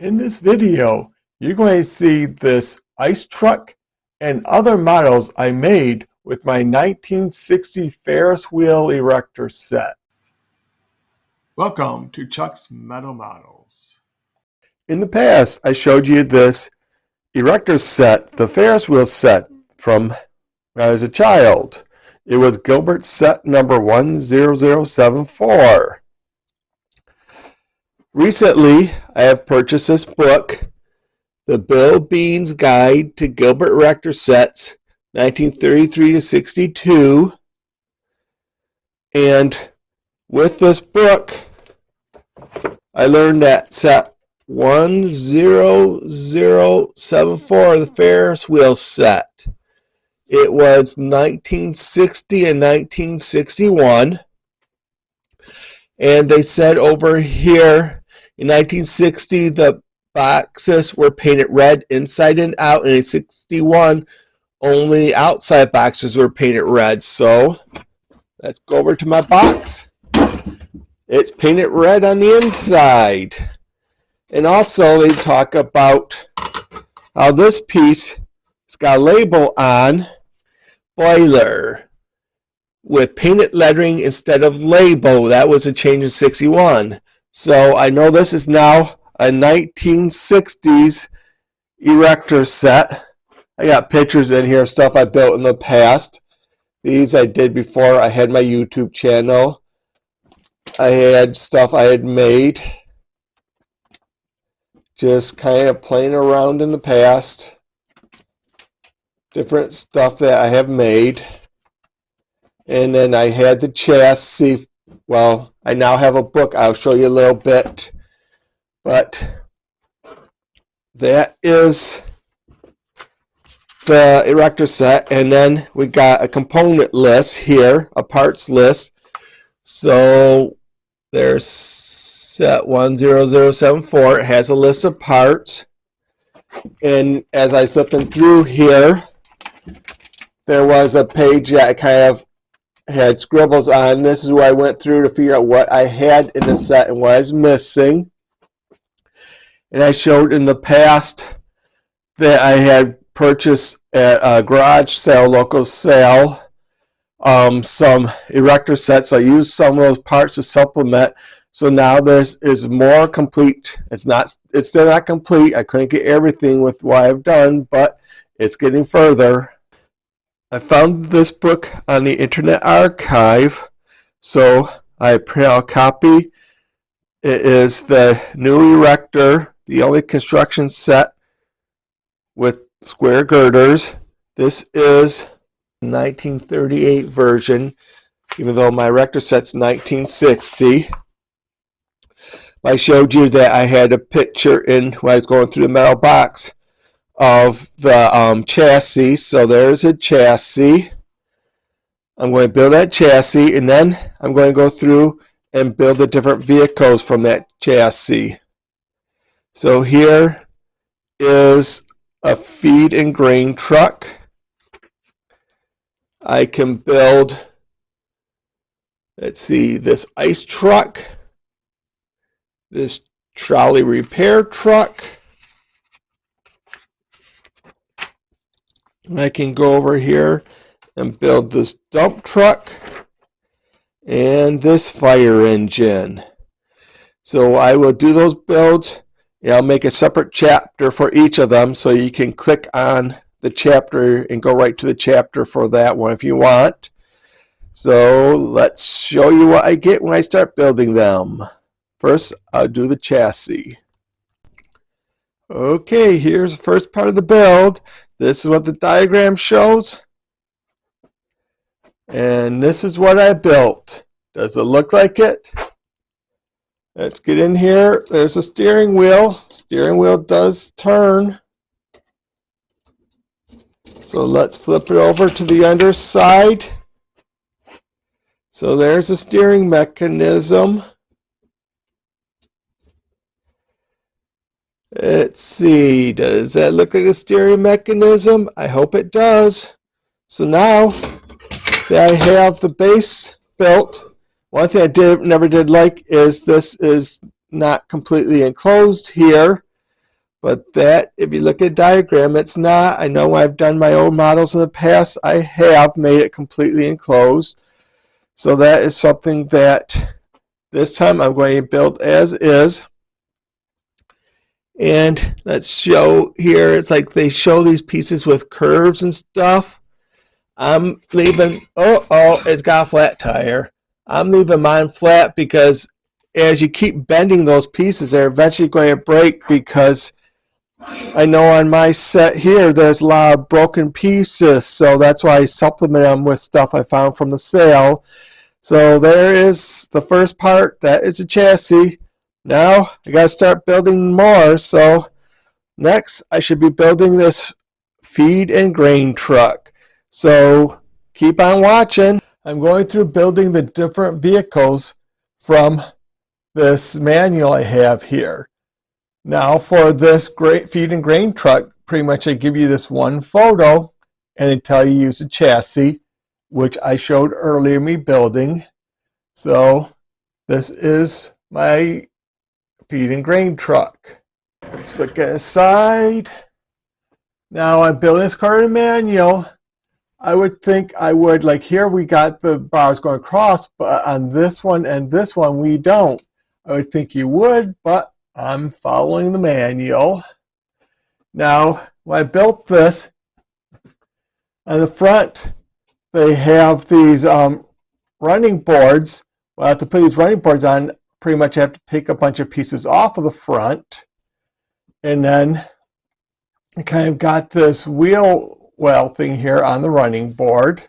In this video, you're going to see this ice truck and other models I made with my 1960 Ferris wheel erector set. Welcome to Chuck's Metal Models. In the past, I showed you this erector set, the Ferris wheel set from when I was a child. It was Gilbert set number 10074. Recently, I have purchased this book, The Bill Bean's Guide to Gilbert Erector Sets, 1933 to 62. And with this book, I learned that set 10074, the Ferris wheel set. It was 1960 and 1961. And they said over here, in 1960, the boxes were painted red inside and out, and in 61, only outside boxes were painted red. So let's go over to my box. It's painted red on the inside. And also they talk about how this piece has got a label on, boiler, with painted lettering instead of label. That was a change in 61. So I know this is now a 1960s erector set. I got pictures in here, stuff I built in the past. These I did before I had my YouTube channel. I had stuff I had made, just kind of playing around in the past. Different stuff that I have made. And then I had the chassis. Well, I now have a book. I'll show you a little bit. But that is the erector set. And then we got a component list here, a parts list. So there's set 10074. It has a list of parts. And as I was flipping through here, there was a page that I kind of had scribbles on. This is where I went through to figure out what I had in the set and what I was missing. And I showed in the past that I had purchased at a garage sale, local sale, some erector sets. So I used some of those parts to supplement. So now this is more complete. It's still not complete. I couldn't get everything with what I've done, but it's getting further. I found this book on the Internet Archive, so I print out a copy. It is the new erector, the only construction set with square girders. This is the 1938 version, even though my erector set's 1960. I showed you that I had a picture in when I was going through the metal box of the chassis. So there's a chassis. I'm going to build that chassis, and then I'm going to go through and build the different vehicles from that chassis. So here is a feed and grain truck. I can build, let's see, this ice truck, this trolley repair truck. I can go over here and build this dump truck and this fire engine. So I will do those builds, and I'll make a separate chapter for each of them, so you can click on the chapter and go right to the chapter for that one if you want. So let's show you what I get when I start building them. First, I'll do the chassis. Okay, here's the first part of the build. This is what the diagram shows. And this is what I built. Does it look like it? Let's get in here. There's a steering wheel. Steering wheel does turn. So let's flip it over to the underside. So there's a steering mechanism. Let's see, does that look like a steering mechanism? I hope it does. So now that I have the base built, one thing I never did like is this is not completely enclosed here. But that, if you look at a diagram, it's not. I know when I've done my old models in the past, I have made it completely enclosed. So that is something that this time I'm going to build as is. And let's show here, it's like they show these pieces with curves and stuff. I'm leaving, it's got a flat tire. I'm leaving mine flat because as you keep bending those pieces, they're eventually going to break, because I know on my set here, there's a lot of broken pieces. So that's why I supplement them with stuff I found from the sale. So there is the first part. That is the chassis. Now I got to start building more. So next I should be building this feed and grain truck. So keep on watching. I'm going through building the different vehicles from this manual I have here. Now for this great feed and grain truck, pretty much I give you this one photo and I tell you use a chassis, which I showed earlier me building. So this is my feed and grain truck. Let's look at the side. Now I'm building this car in manual. I would think I would, like here we got the bars going across, but on this one and this one we don't. I would think you would, but I'm following the manual. Now, when I built this, on the front, they have these running boards. Well, I have to put these running boards on. Pretty much I have to take a bunch of pieces off of the front. And then I kind of got this wheel well thing here on the running board.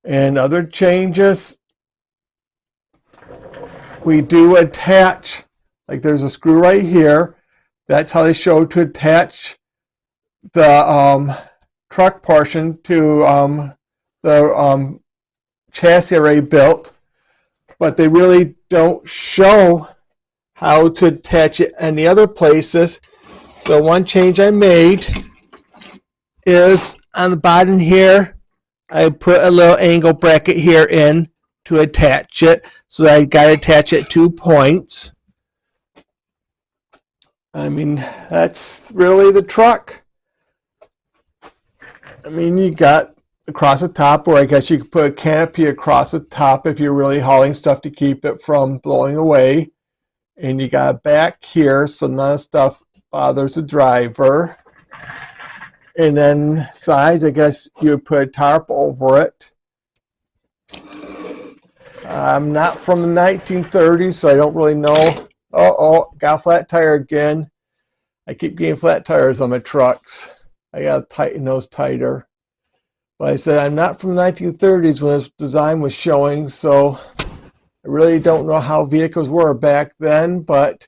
And other changes, we do attach, like there's a screw right here. That's how they show to attach the truck portion to the chassis already built. But they really don't show how to attach it any other places. So one change I made is on the bottom here, I put a little angle bracket here in to attach it. So I got to attach it 2 points. I mean, that's really the truck. I mean, you got across the top, or I guess you could put a canopy across the top if you're really hauling stuff to keep it from blowing away. And you got a back here, so none of the stuff bothers the driver. And then sides, I guess you would put a tarp over it. I'm not from the 1930s, so I don't really know. Got a flat tire again. I keep getting flat tires on my trucks. I gotta tighten those tighter. But I said I'm not from the 1930s when this design was showing, so I really don't know how vehicles were back then, but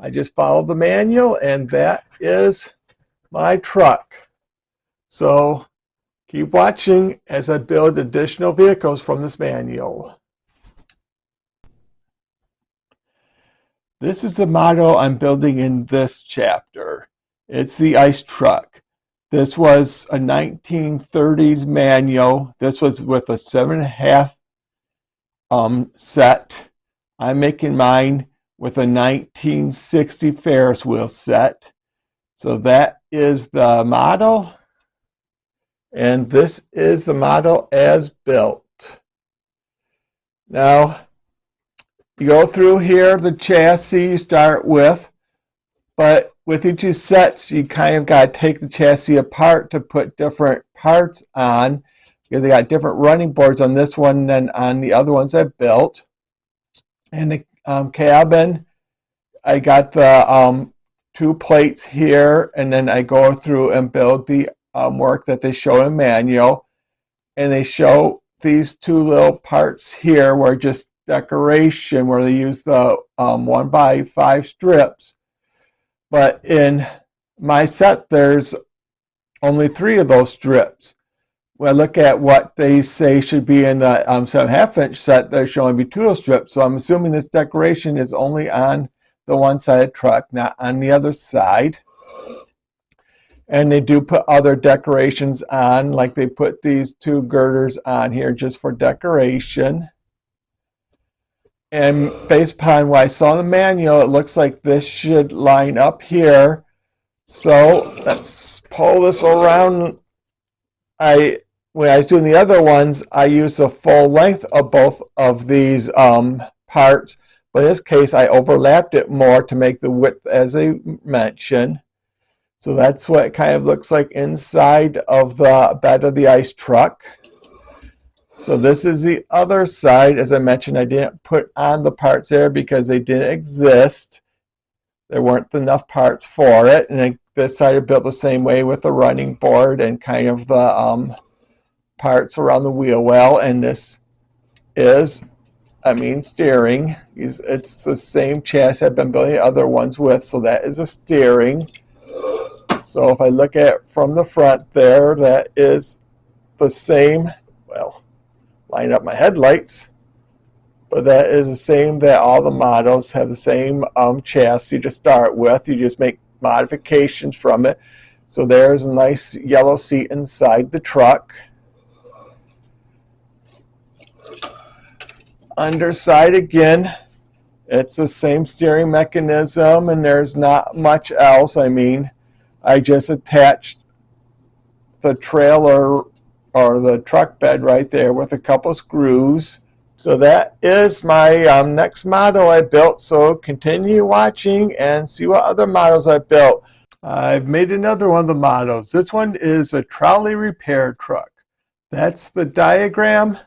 I just followed the manual, and that is my truck. So keep watching as I build additional vehicles from this manual. This is the model I'm building in this chapter. It's the ice truck. This was a 1930s manual. This was with a 7.5 set. I'm making mine with a 1960 Ferris wheel set. So that is the model. And this is the model as built. Now, you go through here, the chassis you start with, but with each of these sets, you kind of got to take the chassis apart to put different parts on, because they got different running boards on this one than on the other ones I built. And the cabin, I got the 2 plates here, and then I go through and build the work that they show in manual. And they show these 2 little parts here where just decoration, where they use the 1x5 strips. But in my set, there's only 3 of those strips. When I look at what they say should be in the 7.5 inch set, there should only be 2 of those strips. So I'm assuming this decoration is only on the one side of the truck, not on the other side. And they do put other decorations on, like they put these 2 girders on here just for decoration. And based upon what I saw in the manual, it looks like this should line up here So let's pull this around. When I was doing the other ones, I used the full length of both of these parts, but in this case I overlapped it more to make the width as I mentioned. So that's what it kind of looks like inside of the bed of the ice truck. So this is the other side. As I mentioned, I didn't put on the parts there because they didn't exist. There weren't enough parts for it. And this side I built the same way with the running board and kind of the parts around the wheel well. And this is, steering. It's the same chassis I've been building other ones with. So that is a steering. So if I look at it from the front there, that is the same, well, line up my headlights, but that is the same that all the models have the same chassis to start with. You just make modifications from it. So there's a nice yellow seat inside the truck. Underside again, it's the same steering mechanism and there's not much else. I just attached the trailer or the truck bed right there with a couple screws. So that is my next model I built. So continue watching and see what other models I built. I've made another one of the models. This one is a trolley repair truck. That's the diagram.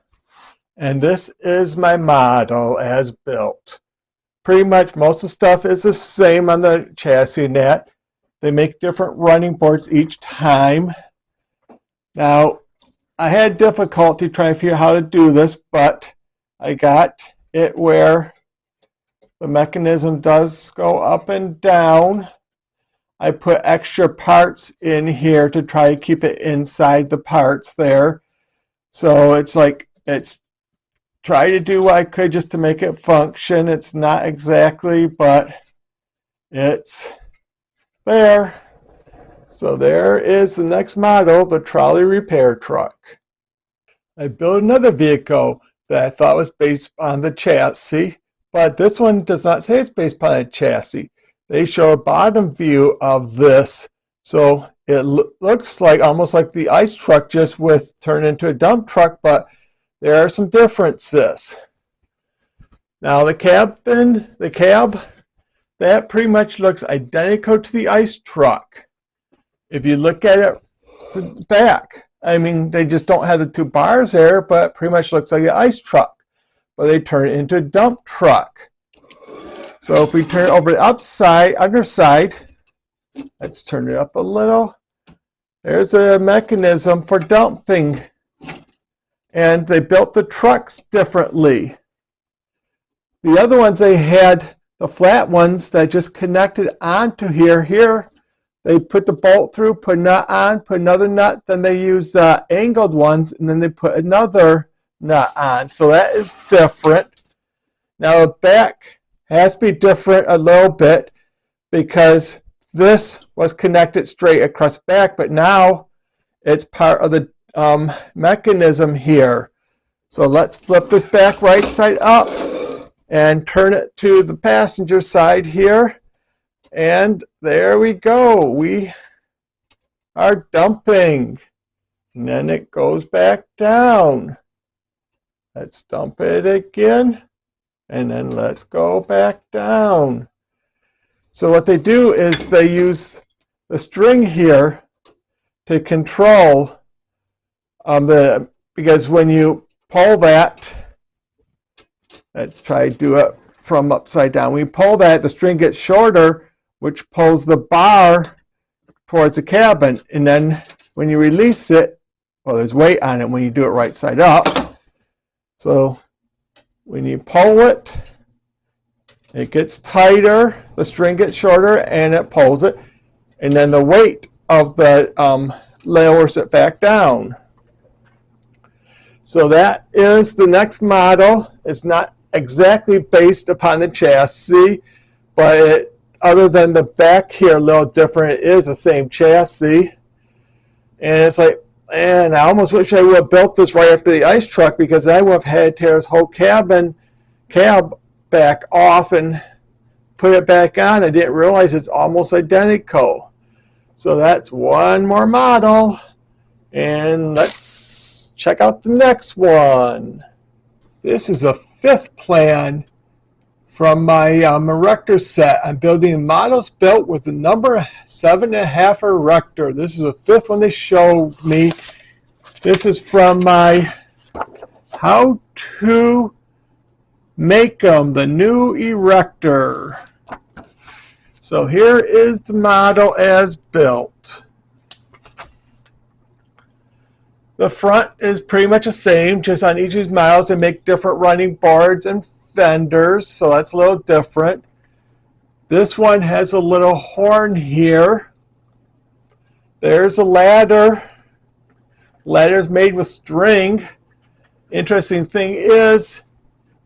And this is my model as built. Pretty much most of the stuff is the same on the chassis and that. They make different running boards each time. Now, I had difficulty trying to figure out how to do this, but I got it where the mechanism does go up and down. I put extra parts in here to try to keep it inside the parts there. So it's try to do what I could just to make it function. It's not exactly, but it's there. So there is the next model, the trolley repair truck. I built another vehicle that I thought was based on the chassis, but this one does not say it's based on a chassis. They show a bottom view of this. So it looks like almost like the ice truck just turned into a dump truck, but there are some differences. Now the cab, that pretty much looks identical to the ice truck. If you look at it from the back, they just don't have the two bars there, but it pretty much looks like the ice truck. But they turn it into a dump truck. So if we turn it over the underside, let's turn it up a little. There's a mechanism for dumping. And they built the trucks differently. The other ones, they had the flat ones that just connected onto here. Here, they put the bolt through, put a nut on, put another nut, then they use the angled ones, and then they put another nut on. So that is different. Now the back has to be different a little bit because this was connected straight across the back, but now it's part of the mechanism here. So let's flip this back right side up and turn it to the passenger side here. And there we go. We are dumping. And then it goes back down. Let's dump it again. And then let's go back down. So what they do is they use the string here to control because when you pull that, let's try to do it from upside down. When you pull that, the string gets shorter, which pulls the bar towards the cabin. And then when you release it, well, there's weight on it when you do it right side up. So when you pull it, it gets tighter, the string gets shorter, and it pulls it. And then the weight of the lowers it back down. So that is the next model. It's not exactly based upon the chassis, but other than the back here a little different, it is the same chassis. And it's like, man, I almost wish I would have built this right after the ice truck because I would have had to tear this whole cab back off and put it back on. I didn't realize it's almost identical. So that's one more model. And let's check out the next one. This is a fifth plan from my Erector set. I'm building models built with the number 7.5 Erector. This is the fifth one they showed me. This is from my How to Make 'em, the new Erector. So here is the model as built. The front is pretty much the same, just on each of these models they make different running boards and fenders, so that's a little different. This one has a little horn here. There's a ladder. Ladder's made with string. Interesting thing is,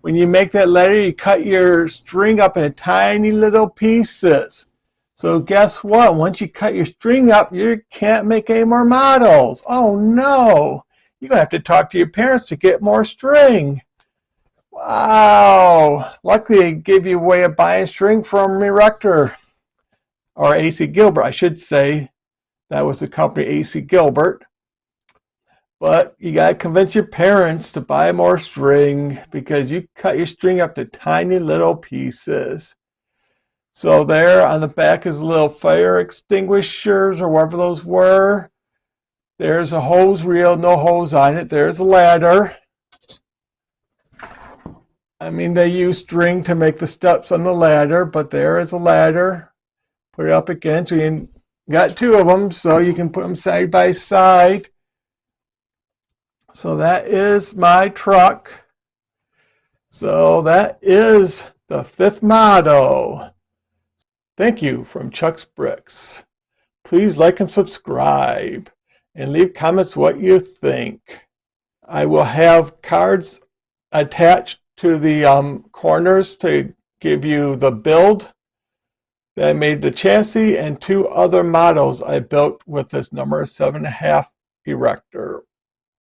when you make that ladder, you cut your string up into tiny little pieces. So guess what? Once you cut your string up, you can't make any more models. Oh no! You're going to have to talk to your parents to get more string. Wow! Luckily, they give you a way of buying string from Erector, or AC Gilbert, I should say. That was the company AC Gilbert. But you got to convince your parents to buy more string because you cut your string up to tiny little pieces. So there on the back is little fire extinguishers or whatever those were. There's a hose reel, no hose on it. There's a ladder. I mean, they use string to make the steps on the ladder, but there is a ladder. Put it up again. So you got two of them, so you can put them side by side. So that is my truck. So that is the fifth model. Thank you from Chuck's Bricks. Please like and subscribe and leave comments what you think. I will have cards attached to the corners to give you the build that I made the chassis and two other models I built with this number 7.5 Erector.